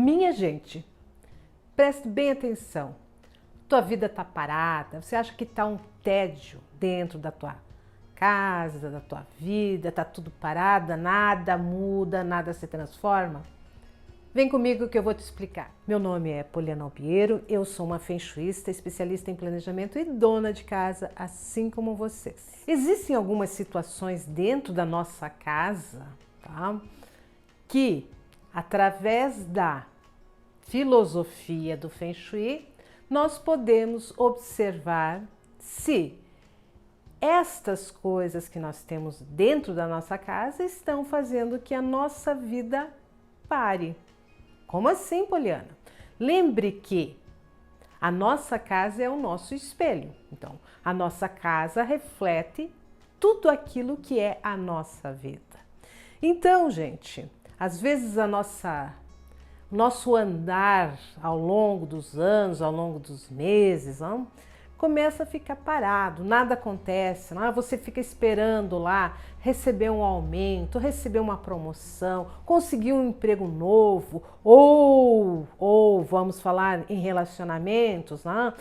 Minha gente, preste bem atenção. Tua vida tá parada, você acha que tá um tédio dentro da tua casa, da tua vida, tá tudo parada, nada muda, nada se transforma? Vem comigo que eu vou te explicar. Meu nome é Poliana Alpiero, eu sou uma feng shuista, especialista em planejamento e dona de casa, assim como vocês. Existem algumas situações dentro da nossa casa, tá? Que, através da filosofia do Feng Shui, nós podemos observar se estas coisas que nós temos dentro da nossa casa estão fazendo que a nossa vida pare. Como assim, Poliana? Lembre que a nossa casa é o nosso espelho. Então, a nossa casa reflete tudo aquilo que é a nossa vida. Então, gente, às vezes nosso andar ao longo dos anos, ao longo dos meses, não? Começa a ficar parado, nada acontece, não? Você fica esperando lá receber um aumento, receber uma promoção, conseguir um emprego novo, ou vamos falar em relacionamentos, não?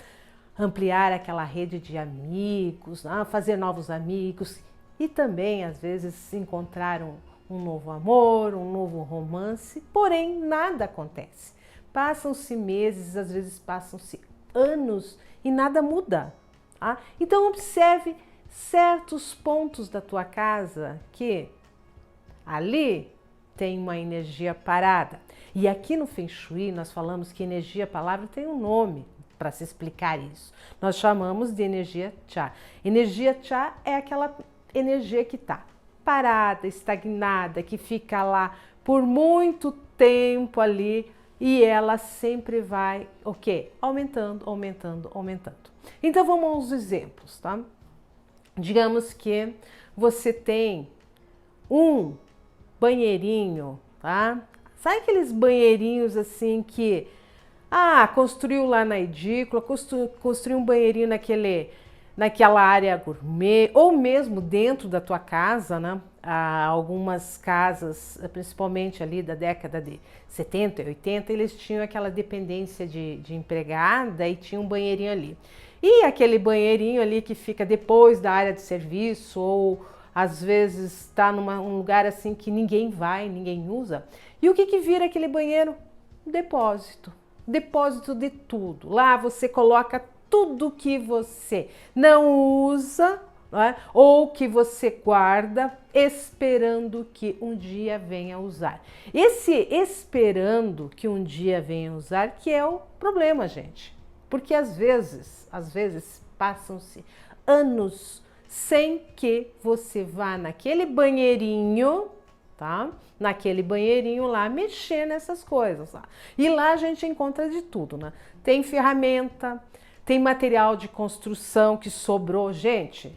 Ampliar aquela rede de amigos, não? Fazer novos amigos e também às vezes encontrar um novo amor, um novo romance, porém nada acontece. Passam-se meses, às vezes passam-se anos e nada muda. Tá? Então observe certos pontos da tua casa que ali tem uma energia parada. E aqui no Feng Shui nós falamos que energia, palavra, tem um nome para se explicar isso. Nós chamamos de energia Cha. Energia Cha é aquela energia que está parada, estagnada, que fica lá por muito tempo ali e ela sempre vai, o quê? Aumentando, aumentando, aumentando. Então vamos aos exemplos, tá? Digamos que você tem um banheirinho, tá? Sabe aqueles banheirinhos assim que, construiu lá na edícula, construiu um banheirinho naquela área gourmet, ou mesmo dentro da tua casa, né? Algumas casas, principalmente ali da década de 70 e 80, eles tinham aquela dependência de empregada e tinha um banheirinho ali. E aquele banheirinho ali que fica depois da área de serviço, ou às vezes está num lugar assim que ninguém vai, ninguém usa. E o que vira aquele banheiro? Depósito. Depósito de tudo. Lá você coloca tudo que você não usa, né? Ou que você guarda esperando que um dia venha usar. Esse esperando que um dia venha usar que é o problema, gente. Porque às vezes passam-se anos sem que você vá naquele banheirinho, tá? Naquele banheirinho lá, mexer nessas coisas lá. E lá a gente encontra de tudo, né? Tem ferramenta, tem material de construção que sobrou, gente.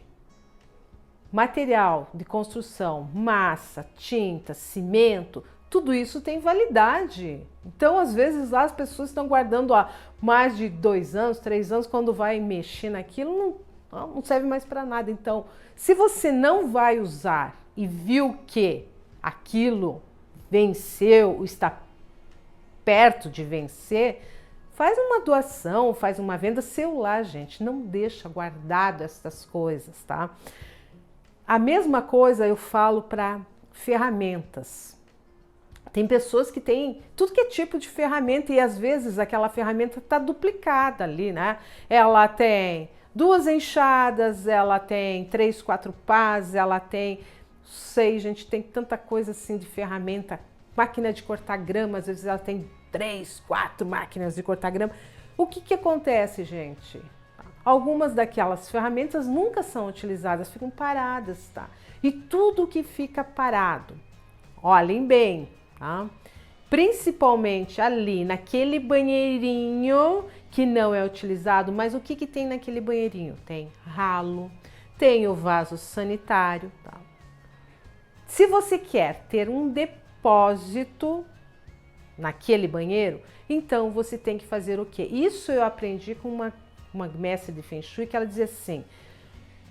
Material de construção, massa, tinta, cimento, tudo isso tem validade. Então, às vezes, lá as pessoas estão guardando há mais de 2 anos, 3 anos, quando vai mexer naquilo, não serve mais para nada. Então, se você não vai usar e viu que aquilo venceu, está perto de vencer, faz uma doação, faz uma venda celular, gente. Não deixa guardado essas coisas, tá? A mesma coisa eu falo para ferramentas. Tem pessoas que têm tudo que é tipo de ferramenta e às vezes aquela ferramenta está duplicada ali, né? Ela tem 2 enxadas, ela tem 3, 4 pás, ela tem, sei, gente, tem tanta coisa assim de ferramenta. Máquina de cortar grama, às vezes ela tem 3, 4 máquinas de cortar grama. O que acontece, gente? Algumas daquelas ferramentas nunca são utilizadas, ficam paradas, tá? E tudo que fica parado, olhem bem, tá? Principalmente ali naquele banheirinho que não é utilizado, mas o que tem naquele banheirinho? Tem ralo, tem o vaso sanitário, tá? Se você quer ter um depósito naquele banheiro, então você tem que fazer o quê? Isso eu aprendi com uma mestre de Feng Shui que ela dizia assim: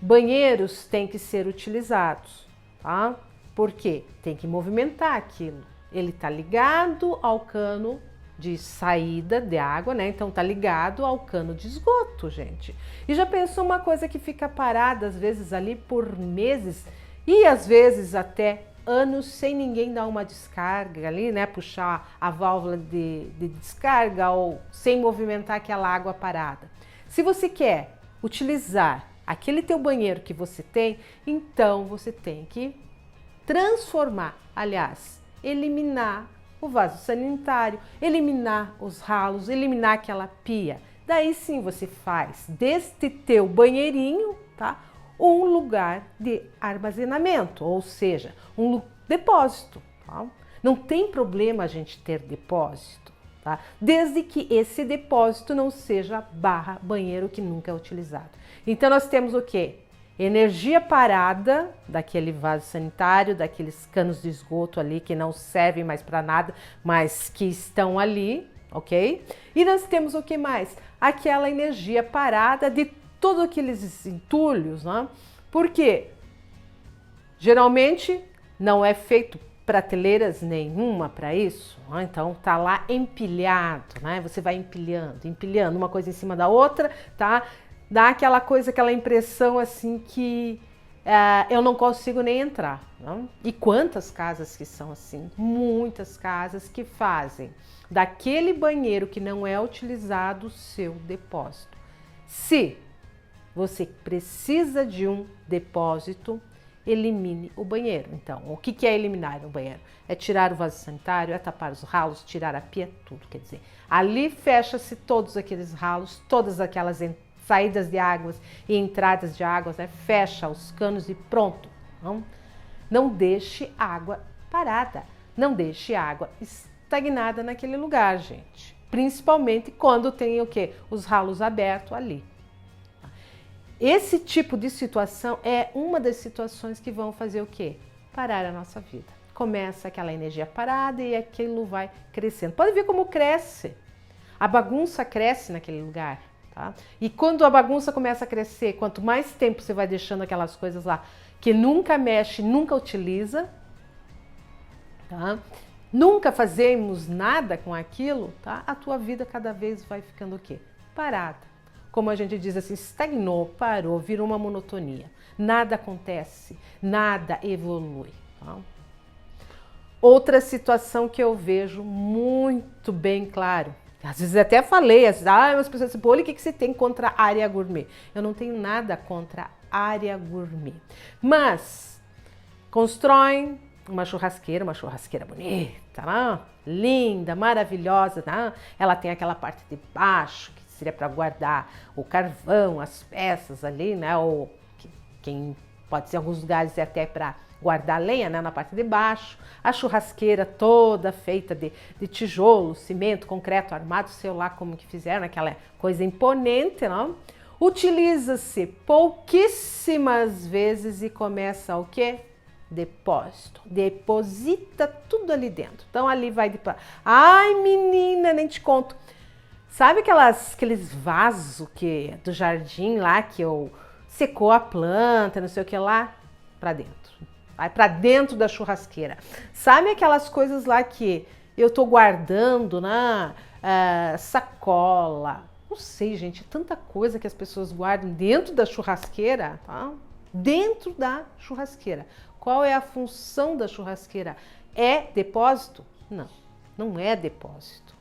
banheiros têm que ser utilizados, tá? Por quê? Tem que movimentar aquilo. Ele está ligado ao cano de saída de água, né? Então tá ligado ao cano de esgoto, gente. E já pensou uma coisa que fica parada às vezes ali por meses e às vezes até anos sem ninguém dar uma descarga ali, né? Puxar a válvula de descarga ou sem movimentar aquela água parada. Se você quer utilizar aquele teu banheiro que você tem, então você tem que transformar, aliás, eliminar o vaso sanitário, eliminar os ralos, eliminar aquela pia. Daí sim você faz deste teu banheirinho, tá? Um lugar de armazenamento, ou seja, um depósito. Tá? Não tem problema a gente ter depósito, tá? Desde que esse depósito não seja barra banheiro que nunca é utilizado. Então nós temos o quê? Energia parada daquele vaso sanitário, daqueles canos de esgoto ali que não servem mais para nada, mas que estão ali, ok? E nós temos o que mais? Aquela energia parada de todos aqueles entulhos, né? Porque geralmente não é feito prateleiras nenhuma para isso, né? Então tá lá empilhado, né? Você vai empilhando uma coisa em cima da outra, tá? Dá aquela coisa, aquela impressão assim que eu não consigo nem entrar. Não? E quantas casas que são assim? Muitas casas que fazem daquele banheiro que não é utilizado o seu depósito. Se você precisa de um depósito, elimine o banheiro. Então, o que é eliminar o banheiro? É tirar o vaso sanitário, é tapar os ralos, tirar a pia, tudo. Quer dizer, ali fecha-se todos aqueles ralos, todas aquelas saídas de águas e entradas de águas, né? Fecha os canos e pronto. Não deixe água parada, não deixe água estagnada naquele lugar, gente. Principalmente quando tem o quê? Os ralos abertos ali. Esse tipo de situação é uma das situações que vão fazer o quê? Parar a nossa vida. Começa aquela energia parada e aquilo vai crescendo. Pode ver como cresce. A bagunça cresce naquele lugar. Tá? E quando a bagunça começa a crescer, quanto mais tempo você vai deixando aquelas coisas lá que nunca mexe, nunca utiliza, tá? Nunca fazemos nada com aquilo, tá? A tua vida cada vez vai ficando o quê? Parada. Como a gente diz assim, estagnou, parou, virou uma monotonia. Nada acontece, nada evolui. Tá? Outra situação que eu vejo muito bem claro, às vezes até falei, as pessoas dizem, o que você tem contra a área gourmet? Eu não tenho nada contra a área gourmet. Mas constroem uma churrasqueira bonita, né? Linda, maravilhosa. Né? Ela tem aquela parte de baixo, que seria para guardar o carvão, as peças ali, né? Ou quem pode ser em alguns lugares é até para guardar lenha, né, na parte de baixo, a churrasqueira toda feita de tijolo, cimento, concreto armado, sei lá como que fizeram, aquela coisa imponente, não? Utiliza-se pouquíssimas vezes e começa o quê? Depósito. Deposita tudo ali dentro. Então ali vai de... Ai, menina, nem te conto. Sabe aqueles vasos que do jardim lá que eu secou a planta, não sei o que lá, para dentro. Vai para dentro da churrasqueira. Sabe aquelas coisas lá que eu tô guardando na sacola? Não sei, gente, tanta coisa que as pessoas guardam dentro da churrasqueira, tá? Dentro da churrasqueira. Qual é a função da churrasqueira? É depósito? Não, não é depósito.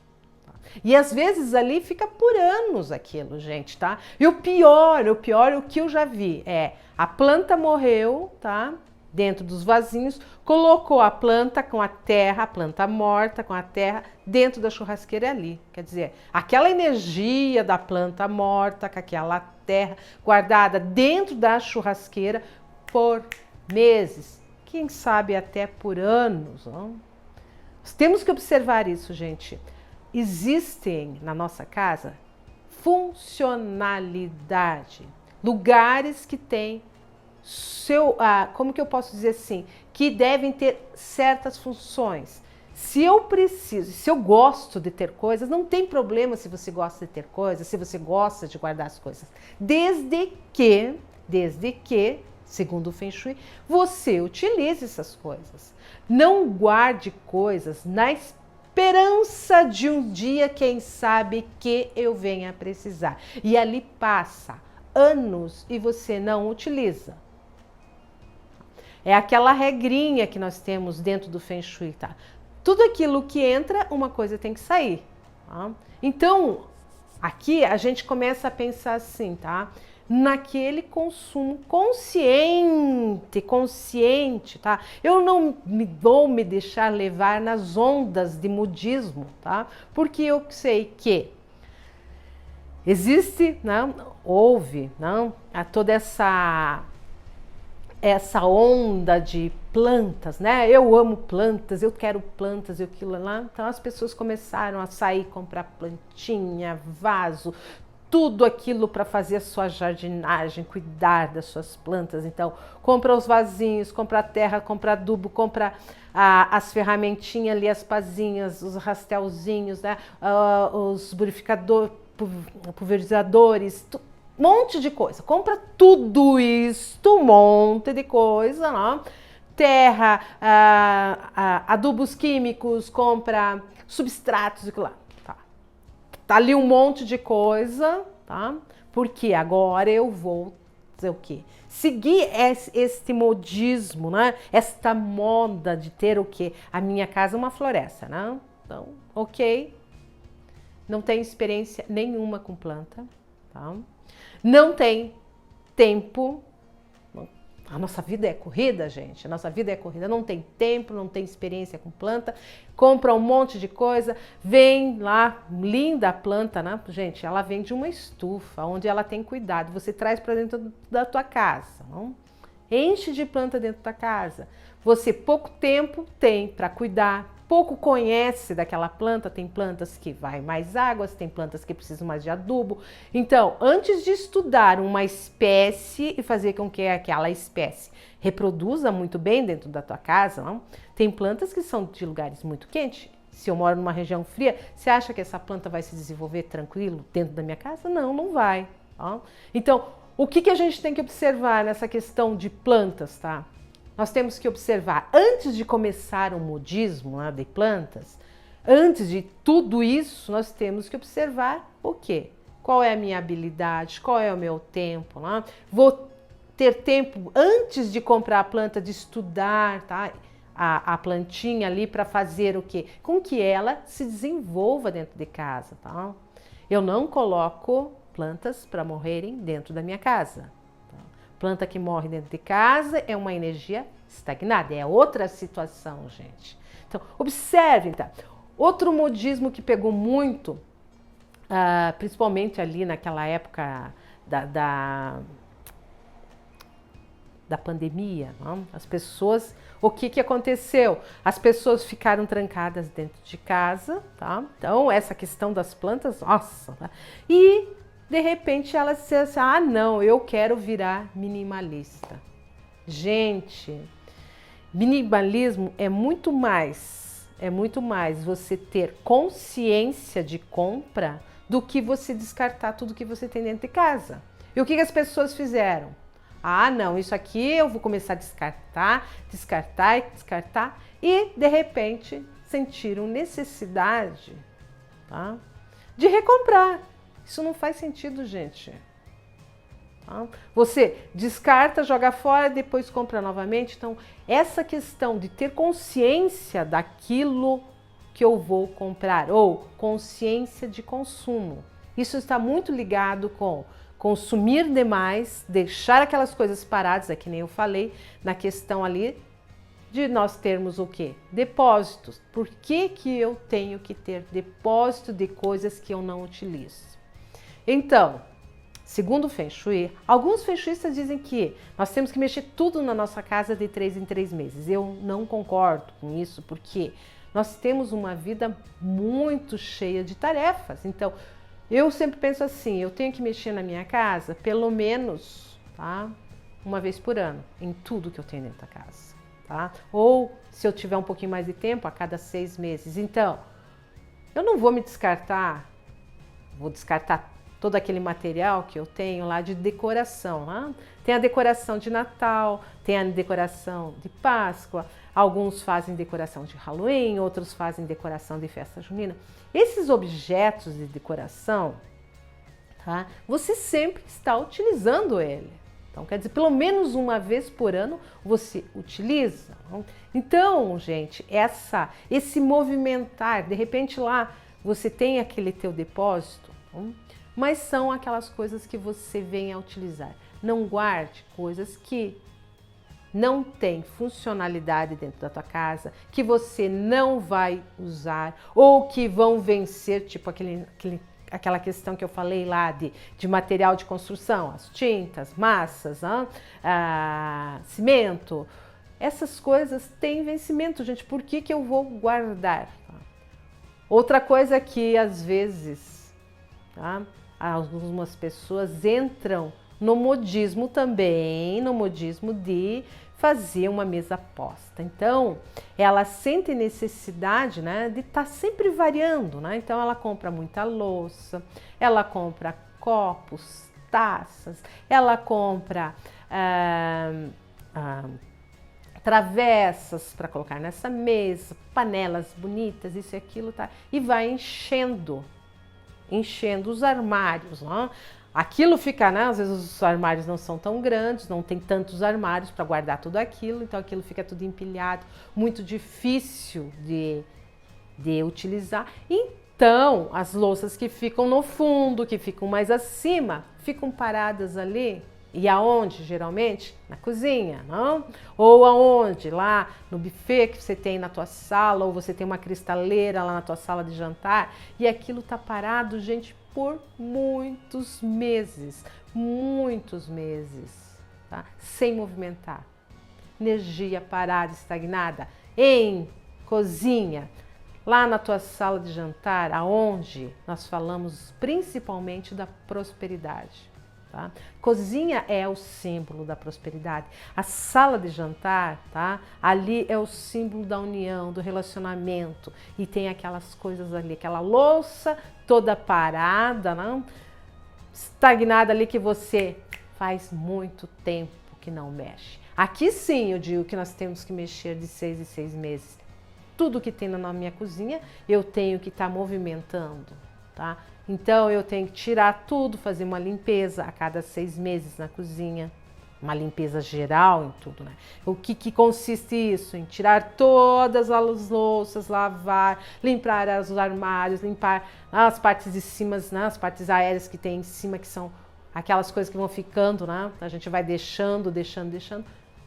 E às vezes ali fica por anos aquilo, gente, tá? E o pior, o que eu já vi é a planta morreu, tá? Dentro dos vasinhos, colocou a planta com a terra, a planta morta com a terra, dentro da churrasqueira ali. Quer dizer, aquela energia da planta morta, com aquela terra guardada dentro da churrasqueira por meses, quem sabe até por anos. Não? Nós temos que observar isso, gente. Existem na nossa casa funcionalidade, lugares que têm como que eu posso dizer assim, que devem ter certas funções. Se eu preciso, se eu gosto de ter coisas, não tem problema se você gosta de ter coisas, se você gosta de guardar as coisas, desde que, segundo o Feng Shui, você utilize essas coisas. Não guarde coisas na esperança de um dia, quem sabe, que eu venha precisar. E ali passa anos e você não utiliza. É aquela regrinha que nós temos dentro do Feng Shui, tá? Tudo aquilo que entra, uma coisa tem que sair. Tá? Então, aqui a gente começa a pensar assim, tá? Naquele consumo consciente, tá? Eu não vou me deixar levar nas ondas de modismo, tá? Porque eu sei que existe, não, houve, não, toda essa onda de plantas, né? Eu amo plantas, eu quero plantas, eu aquilo lá. Então as pessoas começaram a sair, comprar plantinha, vaso, tudo aquilo para fazer a sua jardinagem, cuidar das suas plantas. Então, compra os vasinhos, compra a terra, compra adubo, compra as ferramentinhas ali, as pazinhas, os rastelzinhos, né? Os purificadores, pulverizadores, um monte de coisa. Compra tudo isso, um monte de coisa, né? Terra, adubos químicos, compra substratos e lá. Tá ali um monte de coisa, tá? Porque agora eu vou fazer o quê? Seguir este modismo, né? Esta moda de ter o quê? A minha casa é uma floresta, né? Então, ok. Não tenho experiência nenhuma com planta, tá? Não tem tempo. A nossa vida é corrida, gente. A nossa vida é corrida. Não tem tempo, não tem experiência com planta. Compra um monte de coisa. Vem lá, linda a planta, né? Gente, ela vem de uma estufa, onde ela tem cuidado. Você traz para dentro da tua casa. Não? Enche de planta dentro da casa. Você pouco tempo tem para cuidar. Pouco conhece daquela planta, tem plantas que vai mais águas, tem plantas que precisam mais de adubo. Então, antes de estudar uma espécie e fazer com que aquela espécie reproduza muito bem dentro da tua casa, não? Tem plantas que são de lugares muito quentes. Se eu moro numa região fria, você acha que essa planta vai se desenvolver tranquilo dentro da minha casa? Não, não vai. Tá? Então, o que a gente tem que observar nessa questão de plantas, tá? Nós temos que observar, antes de começar o modismo, né, de plantas, antes de tudo isso, nós temos que observar o quê? Qual é a minha habilidade, qual é o meu tempo, né? Vou ter tempo, antes de comprar a planta, de estudar, tá? A plantinha ali para fazer o quê? Com que ela se desenvolva dentro de casa, tá? Eu não coloco plantas para morrerem dentro da minha casa. Planta que morre dentro de casa é uma energia estagnada, é outra situação, gente. Então, observem, tá? Outro modismo que pegou muito, principalmente ali naquela época da pandemia, não? As pessoas, o que aconteceu? As pessoas ficaram trancadas dentro de casa, tá? Então, essa questão das plantas, nossa, tá? E de repente ela disse assim, ah não, eu quero virar minimalista. Gente, minimalismo é muito mais você ter consciência de compra do que você descartar tudo que você tem dentro de casa. E o que as pessoas fizeram? Ah não, isso aqui eu vou começar a descartar e de repente sentiram necessidade, tá, de recomprar. Isso não faz sentido, gente. Tá? Você descarta, joga fora, depois compra novamente. Então, essa questão de ter consciência daquilo que eu vou comprar, ou consciência de consumo, isso está muito ligado com consumir demais, deixar aquelas coisas paradas, é que nem eu falei, na questão ali de nós termos o quê? Depósitos. Por que eu tenho que ter depósito de coisas que eu não utilizo? Então, segundo o Feng Shui, alguns Feng Shuistas dizem que nós temos que mexer tudo na nossa casa de 3 em 3 meses. Eu não concordo com isso, porque nós temos uma vida muito cheia de tarefas. Então, eu sempre penso assim, eu tenho que mexer na minha casa pelo menos, tá, uma vez por ano, em tudo que eu tenho dentro da casa. Tá? Ou, se eu tiver um pouquinho mais de tempo, a cada 6 meses. Então, eu não vou me descartar, vou descartar todo aquele material que eu tenho lá de decoração. Né? Tem a decoração de Natal, tem a decoração de Páscoa, alguns fazem decoração de Halloween, outros fazem decoração de festa junina. Esses objetos de decoração, tá? Você sempre está utilizando ele. Então, quer dizer, pelo menos uma vez por ano você utiliza. Então, gente, esse movimentar, de repente lá você tem aquele teu depósito, mas são aquelas coisas que você vem a utilizar. Não guarde coisas que não têm funcionalidade dentro da tua casa, que você não vai usar ou que vão vencer, tipo aquela questão que eu falei lá de material de construção, as tintas, massas, cimento. Essas coisas têm vencimento, gente. Por que eu vou guardar? Outra coisa que às vezes, tá? Algumas pessoas entram no modismo também, no modismo de fazer uma mesa posta. Então, ela sente necessidade, né, de estar sempre variando, né? Então, ela compra muita louça, ela compra copos, taças, ela compra travessas para colocar nessa mesa, panelas bonitas, isso e aquilo, tá? E vai enchendo os armários, né? Aquilo fica, né? Às vezes os armários não são tão grandes, não tem tantos armários para guardar tudo aquilo, então aquilo fica tudo empilhado, muito difícil de utilizar. Então, as louças que ficam no fundo, que ficam mais acima, ficam paradas ali. E aonde, geralmente? Na cozinha, não? Ou aonde? Lá no buffet que você tem na tua sala, ou você tem uma cristaleira lá na tua sala de jantar, e aquilo tá parado, gente, por muitos meses, tá? Sem movimentar. Energia parada, estagnada. Em cozinha, lá na tua sala de jantar, aonde nós falamos principalmente da prosperidade. Tá? Cozinha é o símbolo da prosperidade. A sala de jantar, tá? Ali é o símbolo da união, do relacionamento. E tem aquelas coisas ali, aquela louça toda parada, não? Estagnada ali, que você faz muito tempo que não mexe. Aqui sim eu digo que nós temos que mexer de 6 em 6 meses. Tudo que tem na minha cozinha eu tenho que estar movimentando, tá? Então eu tenho que tirar tudo, fazer uma limpeza a cada 6 meses na cozinha, uma limpeza geral em tudo, né? O que consiste isso? Em tirar todas as louças, lavar, limpar os armários, limpar as partes de cima, né? As partes aéreas que tem em cima, que são aquelas coisas que vão ficando, né? A gente vai deixando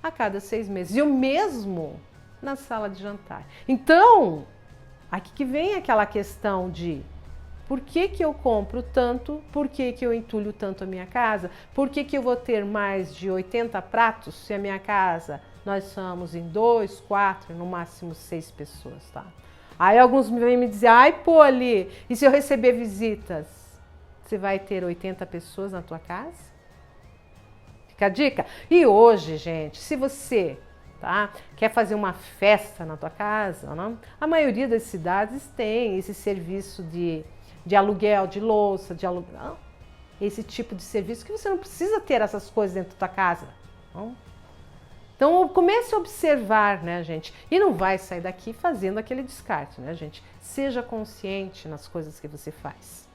a cada 6 meses. E o mesmo na sala de jantar. Então, aqui que vem aquela questão de por que eu compro tanto? Por que eu entulho tanto a minha casa? Por que eu vou ter mais de 80 pratos se a minha casa nós somos em 2, 4, no máximo 6 pessoas, tá? Aí alguns vêm me dizer, ai Poli, e se eu receber visitas? Você vai ter 80 pessoas na tua casa? Fica a dica. E hoje, gente, se você quer fazer uma festa na tua casa, não? A maioria das cidades tem esse serviço de aluguel de louça, esse tipo de serviço, que você não precisa ter essas coisas dentro da tua casa. Não? Então comece a observar, né, gente? E não vai sair daqui fazendo aquele descarte, né, gente? Seja consciente nas coisas que você faz.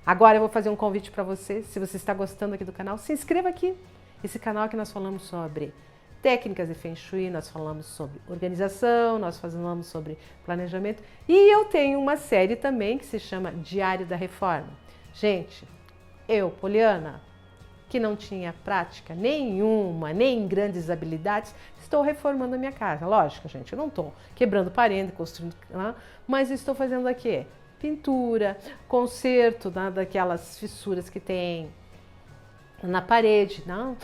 Agora eu vou fazer um convite para você. Se você está gostando aqui do canal, se inscreva aqui. Esse canal que nós falamos sobre técnicas de Feng Shui, nós falamos sobre organização, nós falamos sobre planejamento. E eu tenho uma série também que se chama Diário da Reforma. Gente, eu, Poliana, que não tinha prática nenhuma, nem grandes habilidades, estou reformando a minha casa. Lógico, gente, eu não estou quebrando parede, construindo, mas estou fazendo aqui pintura, conserto, daquelas fissuras que tem na parede, não?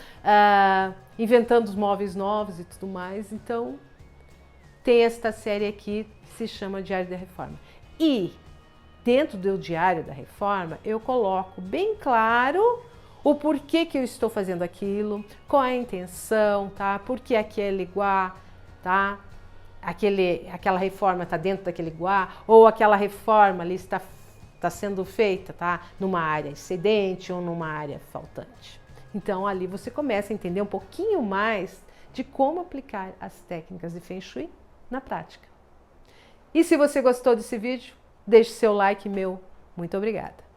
Inventando os móveis novos e tudo mais. Então, tem esta série aqui que se chama Diário da Reforma. E dentro do Diário da Reforma, eu coloco bem claro o porquê que eu estou fazendo aquilo, qual é a intenção, tá? Por que aquele igual, tá? Aquela reforma está dentro daquele igual, ou aquela reforma ali está está sendo feita, tá? Numa área excedente ou numa área faltante. Então ali você começa a entender um pouquinho mais de como aplicar as técnicas de Feng Shui na prática. E se você gostou desse vídeo, deixe seu like, meu muito obrigada.